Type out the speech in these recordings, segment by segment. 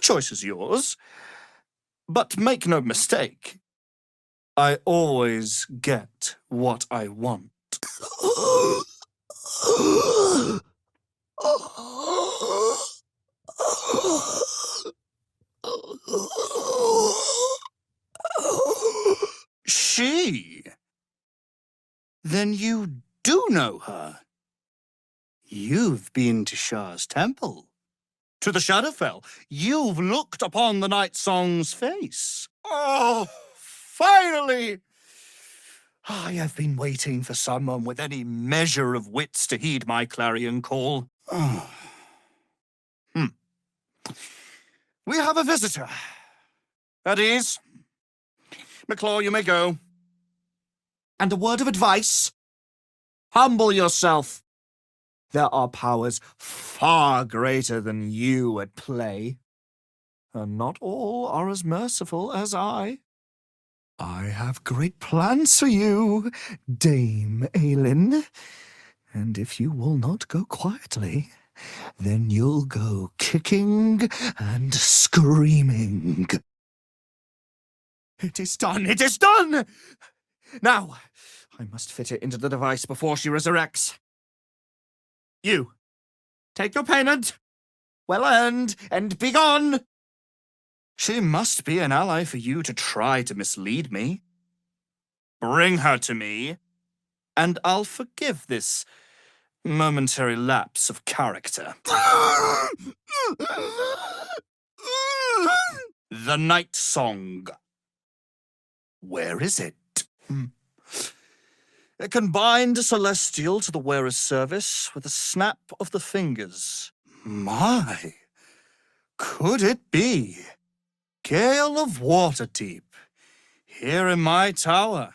choice is yours. But make no mistake, I always get what I want. She? Then you do know her. You've been to Shah's temple, to the Shadowfell. You've looked upon the Night Song's face. Oh, finally! I have been waiting for someone with any measure of wits to heed my clarion call. We have a visitor. At ease. McClaw, you may go. And a word of advice. Humble yourself. There are powers far greater than you at play. And not all are as merciful as I. I have great plans for you, Dame Aelin. And if you will not go quietly, then you'll go kicking and screaming. It is done! It is done! Now, I must fit it into the device before she resurrects. You, take your payment. Well earned, and be gone! She must be an ally for you to try to mislead me. Bring her to me, and I'll forgive this momentary lapse of character. The Night Song. Where is it? It can bind a celestial to the wearer's service with a snap of the fingers. My, could it be? Gale of Waterdeep, here in my tower.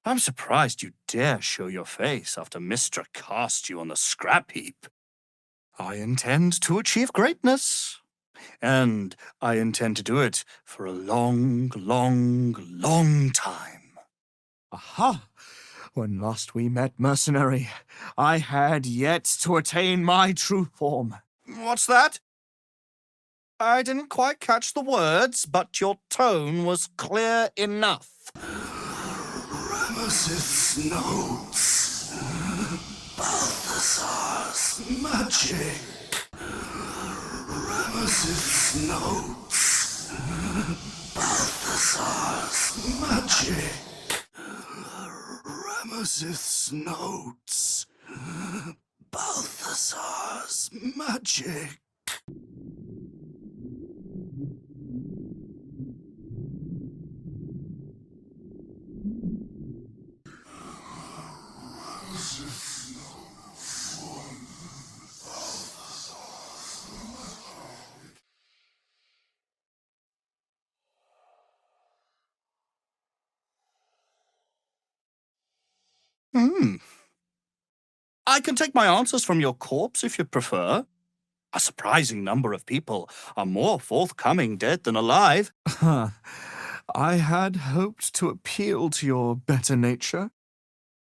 I'm surprised you dare show your face after Mystra cast you on the scrap heap. I intend to achieve greatness, and I intend to do it for a long, long, long time. Aha! When last we met, mercenary, I had yet to attain my true form. What's that? I didn't quite catch the words, but your tone was clear enough. Ramesses notes. Balthasar's magic. Ramesses notes. Balthasar's magic. Ramesses notes. Balthasar's magic. I can take my answers from your corpse if you prefer. A surprising number of people are more forthcoming dead than alive. I had hoped to appeal to your better nature.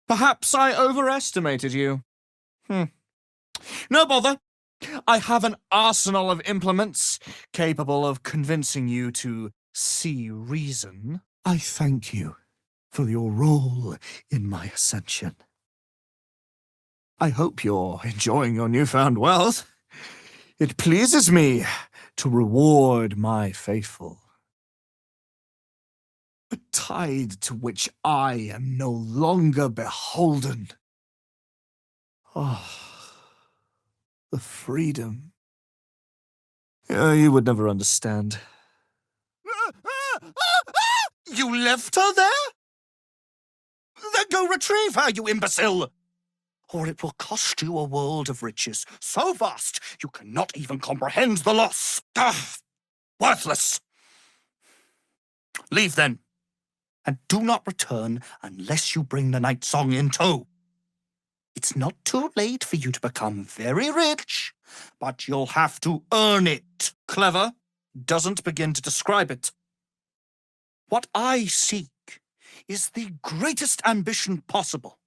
Perhaps I overestimated you. No bother. I have an arsenal of implements capable of convincing you to see reason. I thank you for your role in my ascension. I hope you're enjoying your newfound wealth. It pleases me to reward my faithful. A tide to which I am no longer beholden. Oh, the freedom. You would never understand. You left her there? Then go retrieve her, you imbecile! Or it will cost you a world of riches so vast you cannot even comprehend the loss. Worthless! Leave then, and do not return unless you bring the Night Song in tow. It's not too late for you to become very rich, but you'll have to earn it. Clever doesn't begin to describe it. What I seek is the greatest ambition possible,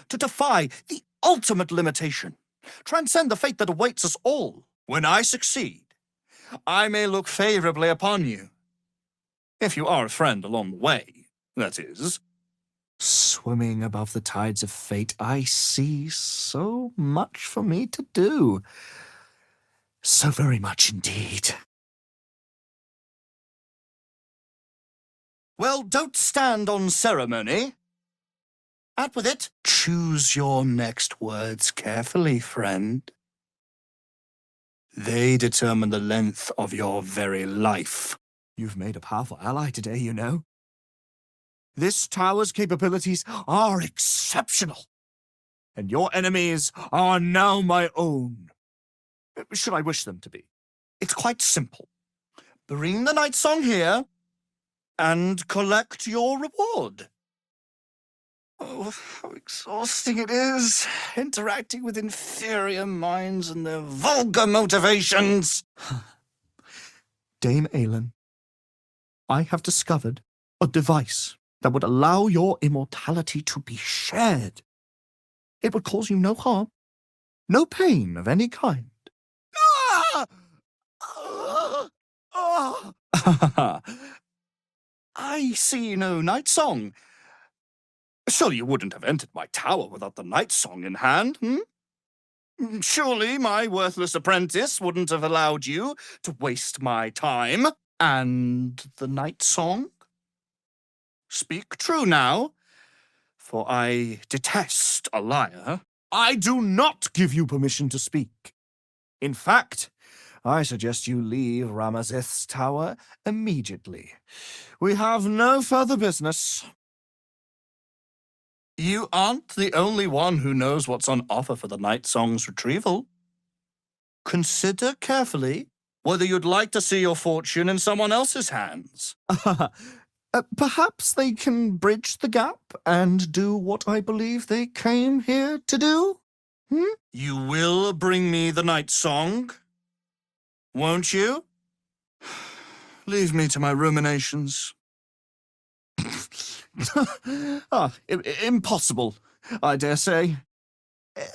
to defy the ultimate limitation, transcend the fate that awaits us all. When I succeed, I may look favorably upon you. If you are a friend along the way, that is. Swimming above the tides of fate, I see so much for me to do. So very much indeed. Well, don't stand on ceremony. Out with it. Choose your next words carefully, friend. They determine the length of your very life. You've made a powerful ally today, you know. This tower's capabilities are exceptional, and your enemies are now my own. Should I wish them to be? It's quite simple. Bring the night song here, and collect your reward. Oh, how exhausting it is, interacting with inferior minds and their vulgar motivations. Dame Aelin, I have discovered a device that would allow your immortality to be shared. It would cause you no harm, no pain of any kind. Ah! Ah! I see no night song. Surely you wouldn't have entered my tower without the night song in hand, Surely my worthless apprentice wouldn't have allowed you to waste my time. And the night song? Speak true now, for I detest a liar. I do not give you permission to speak. In fact, I suggest you leave Ramazith's tower immediately. We have no further business. You aren't the only one who knows what's on offer for the night song's retrieval. Consider carefully whether you'd like to see your fortune in someone else's hands. Perhaps they can bridge the gap and do what I believe they came here to do? You will bring me the night song, won't you? Leave me to my ruminations. Impossible, I dare say.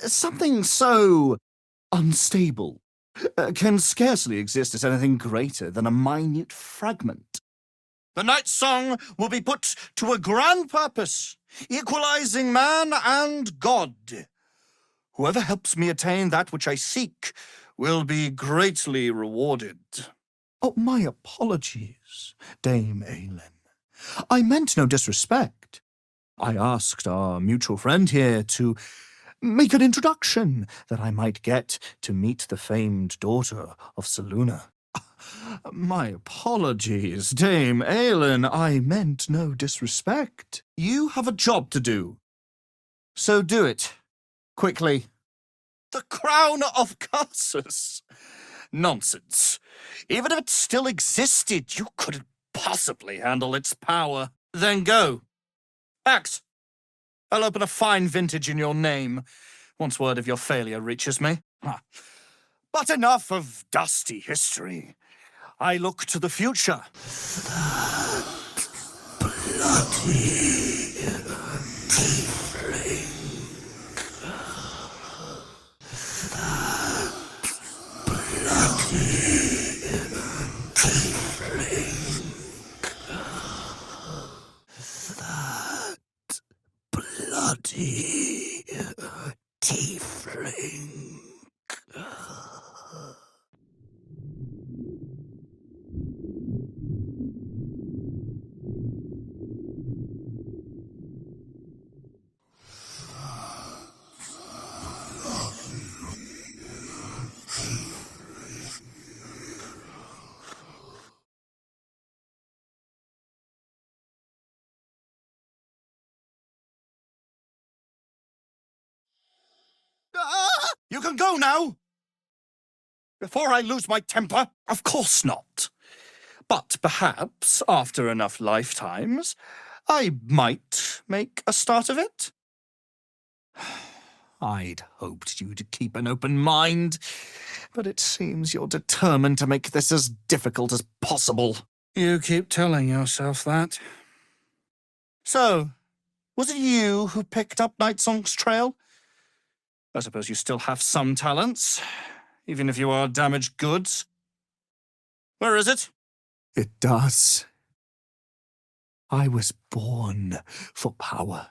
Something so unstable can scarcely exist as anything greater than a minute fragment. The night song will be put to a grand purpose, equalizing man and God. Whoever helps me attain that which I seek will be greatly rewarded. Oh, my apologies, Dame Aelin. I meant no disrespect. I asked our mutual friend here to make an introduction that I might get to meet the famed daughter of Selûne. My apologies, Dame Aelin. I meant no disrespect. You have a job to do. So do it. Quickly. The crown of Carsus. Nonsense. Even if it still existed, you couldn't possibly handle its power. Then go. Act. I'll open a fine vintage in your name, once word of your failure reaches me. But enough of dusty history. I look to the future. Bloody tiefling. Bloody tiefling. You can go now! Before I lose my temper? Of course not. But perhaps, after enough lifetimes, I might make a start of it. I'd hoped you'd keep an open mind, but it seems you're determined to make this as difficult as possible. You keep telling yourself that. So, was it you who picked up Nightsong's trail? I suppose you still have some talents, even if you are damaged goods. Where is it? It does. I was born for power,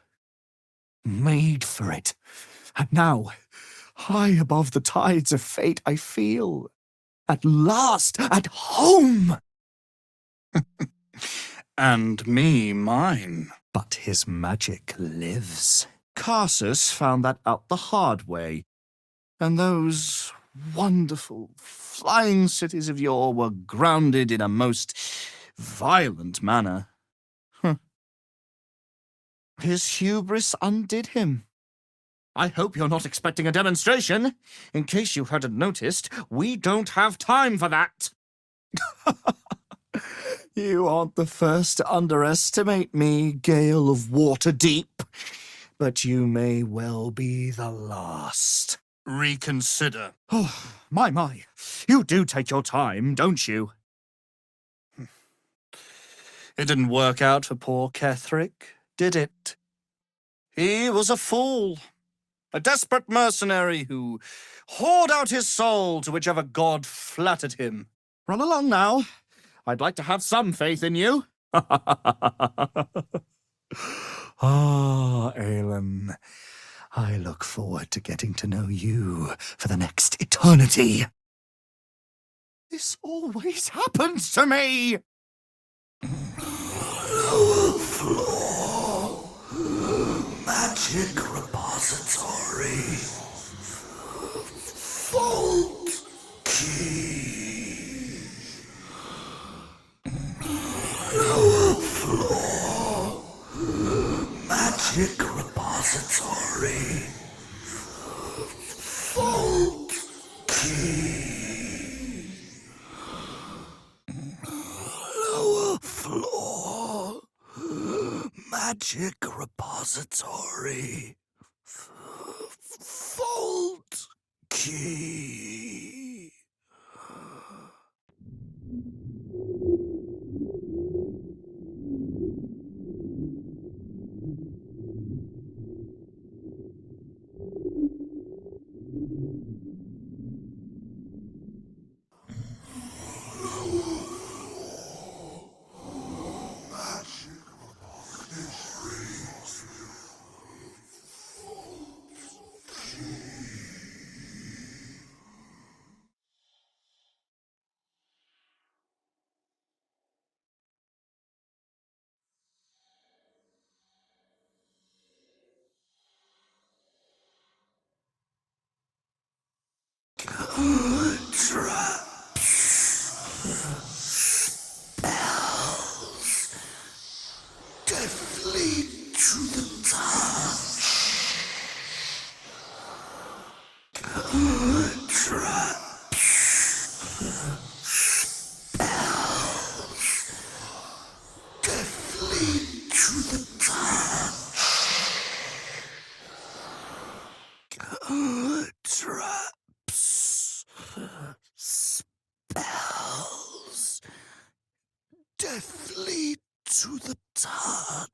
made for it. And now, high above the tides of fate, I feel, at last, at home. And me mine. But his magic lives. Carsus found that out the hard way. And those wonderful flying cities of yore were grounded in a most violent manner. His hubris undid him. I hope you're not expecting a demonstration. In case you hadn't noticed, we don't have time for that. You aren't the first to underestimate me, Gale of Waterdeep. But you may well be the last. Reconsider. Oh, my. You do take your time, don't you? It didn't work out for poor Ketherick, did it? He was a fool. A desperate mercenary who poured out his soul to whichever god flattered him. Run along now. I'd like to have some faith in you. Aelin, I look forward to getting to know you for the next eternity. This always happens to me! Lower floor. Magic repository. Vault key. Lower floor. Magic repository. Vault key. Lower floor. Magic repository. Vault key. Traps. Spells. Deathly to the touch. Traps. Spells. Deathly to the touch. Traps. Spells. Deathly to the touch.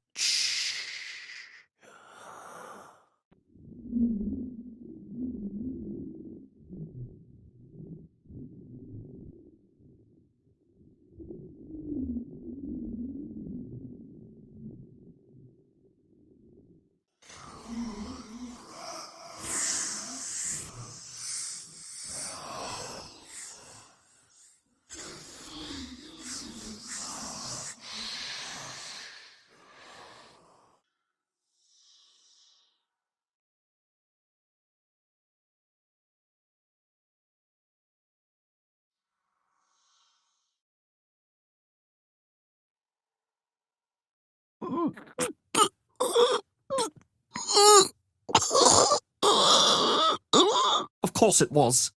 Of course it was.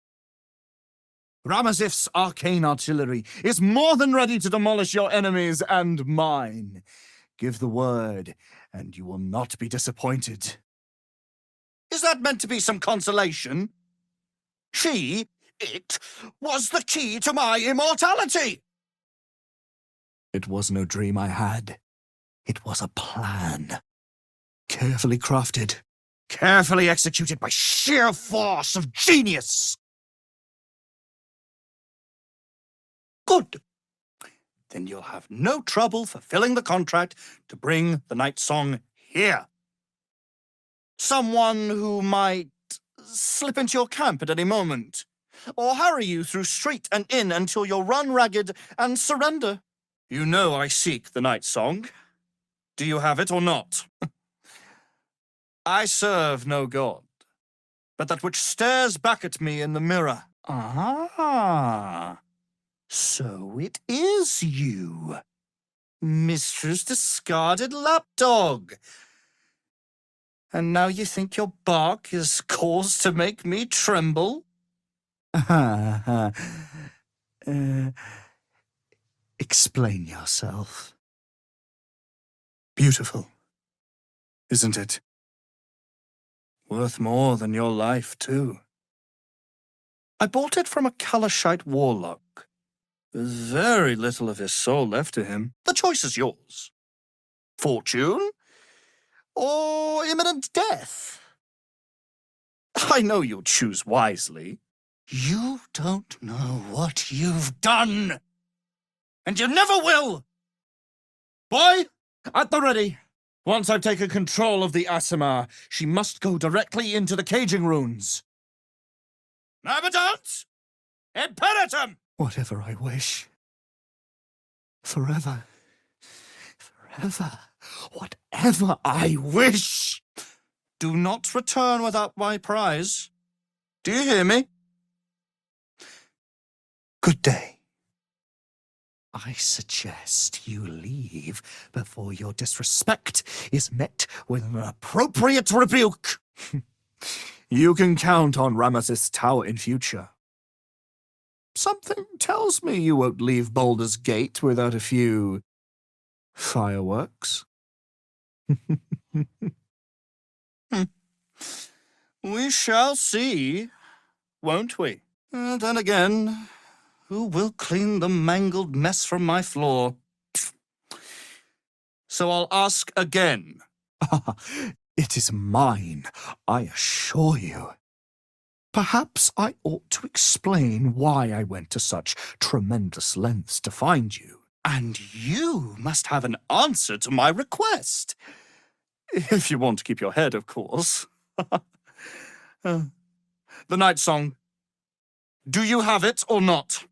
Ramazith's arcane artillery is more than ready to demolish your enemies and mine. Give the word, and you will not be disappointed. Is that meant to be some consolation? It was the key to my immortality! It was no dream I had. It was a plan. Carefully crafted. Carefully executed by sheer force of genius. Good. Then you'll have no trouble fulfilling the contract to bring the night song here. Someone who might slip into your camp at any moment, or harry you through street and inn until you're run ragged and surrender. You know I seek the night song. Do you have it or not? I serve no god, but that which stares back at me in the mirror. Ah, so it is you, Mistress Discarded Lapdog. And now you think your bark is cause to make me tremble? Explain yourself. Beautiful, isn't it? Worth more than your life, too. I bought it from a Kalashite warlock. There's very little of his soul left to him. The choice is yours. Fortune or imminent death? I know you'll choose wisely. You don't know what you've done, and you never will! Boy, at the ready. Once I've taken control of the Asimar, she must go directly into the caging runes. Nabadance! Imperatum! Whatever I wish. Forever. Forever. Whatever I wish. Do not return without my prize. Do you hear me? Good day. I suggest you leave before your disrespect is met with an appropriate rebuke. You can count on Ramesses Tower in future. Something tells me you won't leave Baldur's Gate without a few fireworks. We shall see, won't we? Then again, who will clean the mangled mess from my floor? So I'll ask again. It is mine, I assure you. Perhaps I ought to explain why I went to such tremendous lengths to find you. And you must have an answer to my request. If you want to keep your head, of course. The night song. Do you have it or not?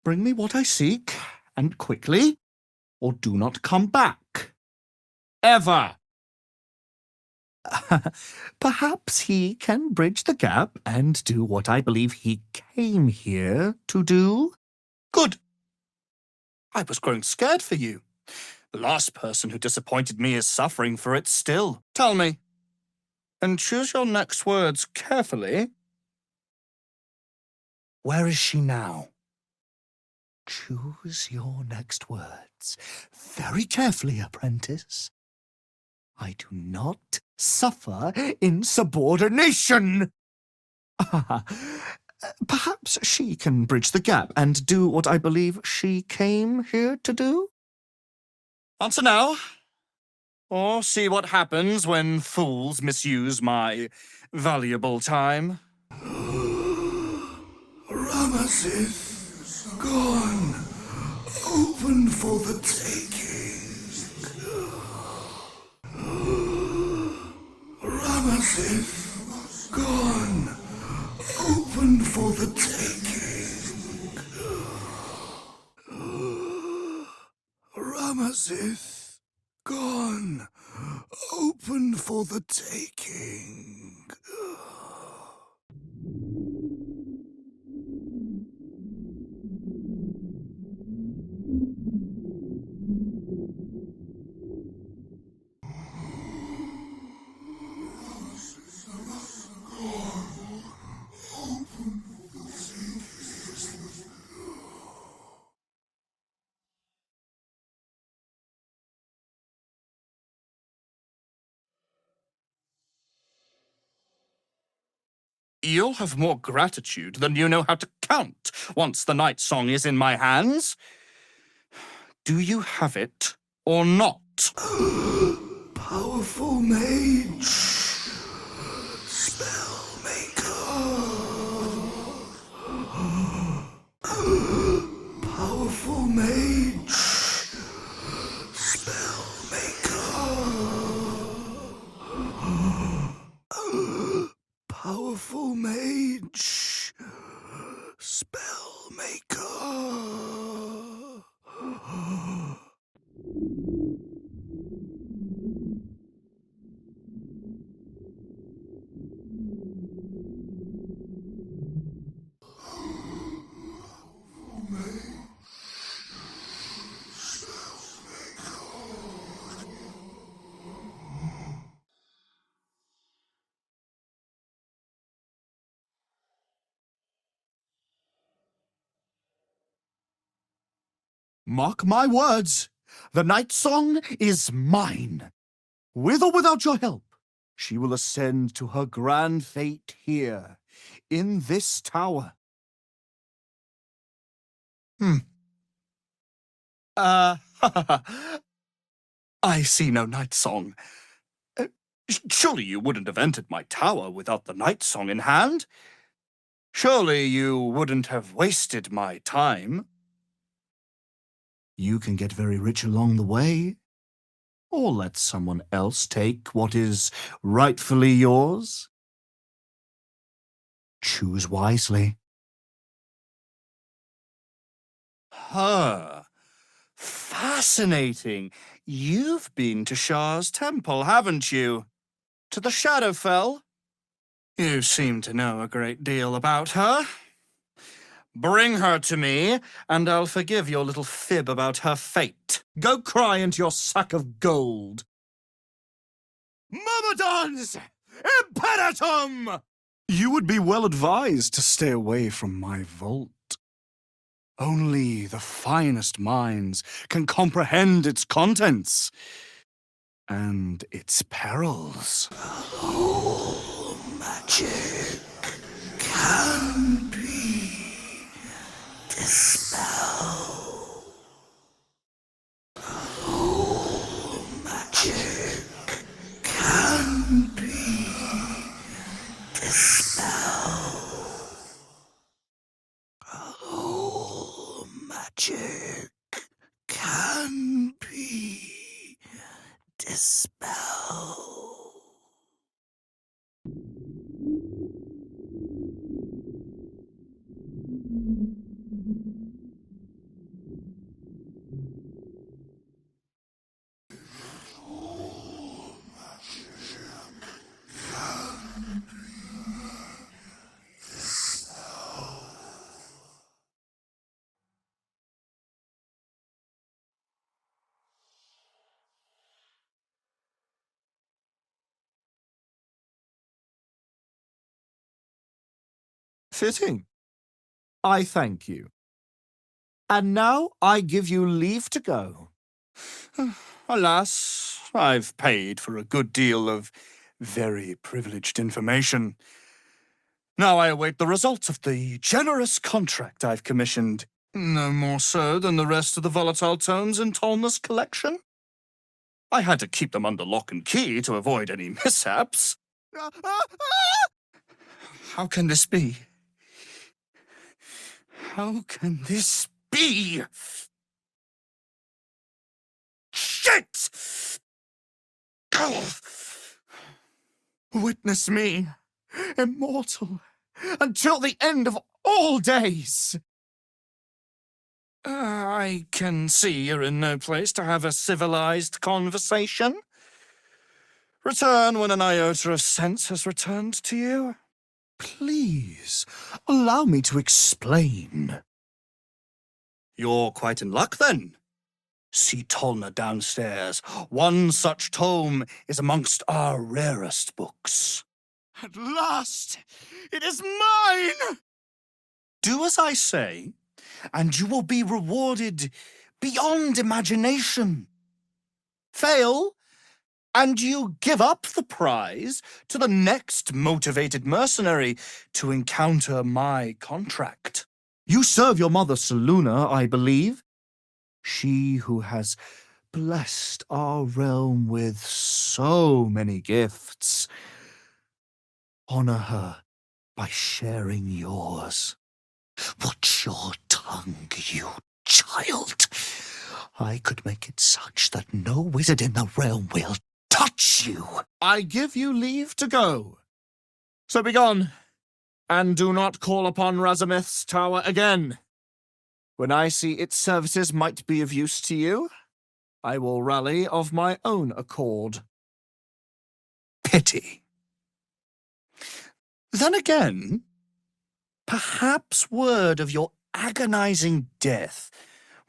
Bring me what I seek, and quickly, or do not come back. Ever. Perhaps he can bridge the gap and do what I believe he came here to do. Good. I was growing scared for you. The last person who disappointed me is suffering for it still. Tell me, and choose your next words carefully. Where is she now? Choose your next words very carefully, apprentice. I do not suffer insubordination. Perhaps she can bridge the gap and do what I believe she came here to do? Answer now, or see what happens when fools misuse my valuable time. Ramesses, gone. Open for the taking. Ramesses, gone. Open for the taking. Ramesses, gone. Open for the taking. You'll have more gratitude than you know how to count once the night song is in my hands. Do you have it or not? Powerful mage. Spell made powerful mage, spellmaker. Mark my words, the Night Song is mine. With or without your help, she will ascend to her grand fate here, in this tower. I see no night song. Surely you wouldn't have entered my tower without the night song in hand? Surely you wouldn't have wasted my time? You can get very rich along the way, or let someone else take what is rightfully yours. Choose wisely. Fascinating. You've been to Shah's temple, haven't you? To the Shadowfell? You seem to know a great deal about her. Bring her to me, and I'll forgive your little fib about her fate. Go cry into your sack of gold. Myrmidons! Imperatum! You would be well advised to stay away from my vault. Only the finest minds can comprehend its contents and its perils. All magic can be dispelled. All magic can be dispelled. All magic can be dispelled. Fitting. I thank you. And now I give you leave to go. Alas, I've paid for a good deal of very privileged information. Now I await the results of the generous contract I've commissioned. No more so than the rest of the volatile tomes in Tolna's collection. I had to keep them under lock and key to avoid any mishaps. How can this be? How can this be? Shit! Witness me, immortal, until the end of all days. I can see you're in no place to have a civilized conversation. Return when an iota of sense has returned to you. Please, allow me to explain. You're quite in luck, then. See Tolna downstairs. One such tome is amongst our rarest books. At last, it is mine! Do as I say, and you will be rewarded beyond imagination. Fail, and you give up the prize to the next motivated mercenary to encounter my contract. You serve your mother Seluna, I believe. She who has blessed our realm with so many gifts. Honor her by sharing yours. Watch your tongue, you child. I could make it such that no wizard in the realm will touch you. I give you leave to go. So begone, And do not call upon Razamith's tower again. When I see its services might be of use to you, I will rally of my own accord. Pity. Then again, perhaps word of your agonizing death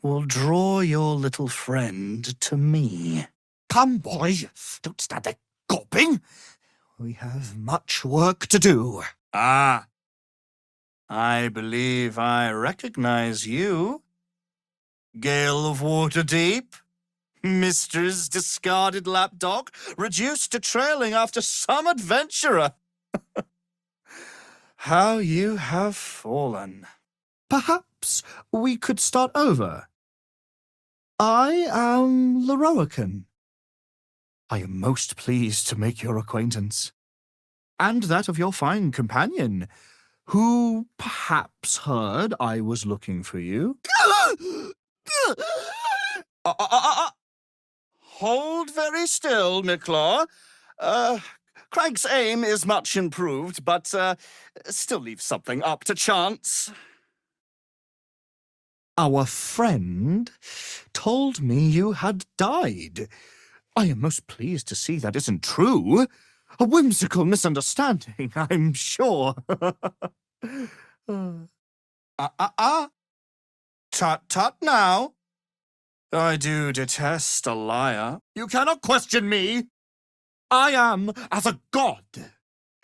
will draw your little friend to me. Come, boy, don't stand there gulping. We have much work to do. Ah, I believe I recognize you. Gale of Waterdeep, Mister's discarded lapdog, reduced to trailing after some adventurer. How you have fallen. Perhaps we could start over. I am Lorroakan. I am most pleased to make your acquaintance, and that of your fine companion, who perhaps heard I was looking for you. Hold very still, Miclaw. Craig's aim is much improved, but still leaves something up to chance. Our friend told me you had died. I am most pleased to see that isn't true. A whimsical misunderstanding, I'm sure. Tut now. I do detest a liar. You cannot question me. I am as a god,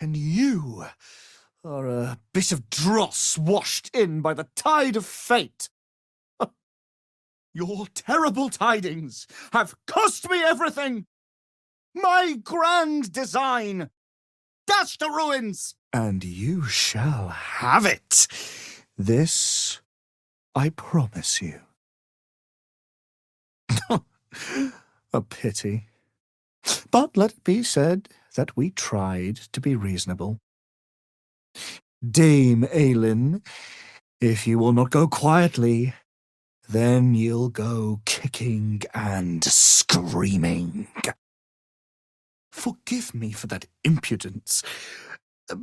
and you are a bit of dross washed in by the tide of fate. Your terrible tidings have cost me everything. My grand design, dashed to ruins. And you shall have it. This I promise you. A pity. But let it be said that we tried to be reasonable. Dame Aelin, if you will not go quietly, then you'll go kicking and screaming. Forgive me for that impudence.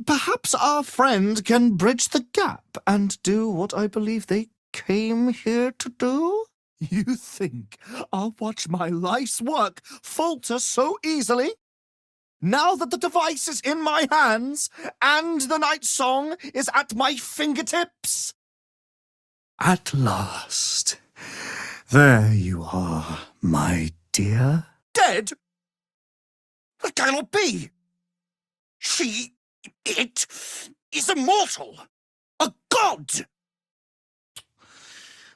Perhaps our friend can bridge the gap and do what I believe they came here to do? You think I'll watch my life's work falter so easily? Now that the device is in my hands and the night song is at my fingertips? At last. There you are, my dear. Dead? That cannot be. It is immortal. A god.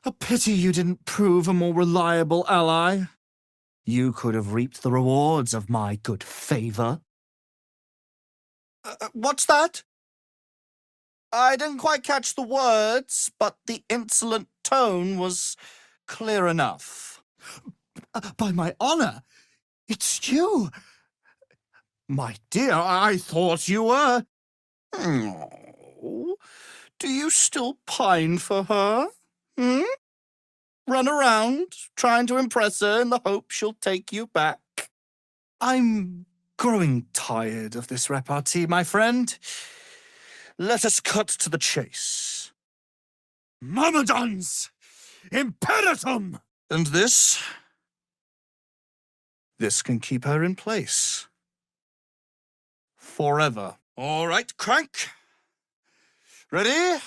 A pity you didn't prove a more reliable ally. You could have reaped the rewards of my good favor. What's that? I didn't quite catch the words, but the insolent tone was clear enough. By my honor, it's you. My dear, I thought you were. Oh, do you still pine for her? Run around, trying to impress her in the hope she'll take you back? I'm growing tired of this repartee, my friend. Let us cut to the chase. Myrmidons! Imperatum! And this? This can keep her in place. Forever. All right, Crank. Ready?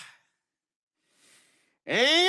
Aim!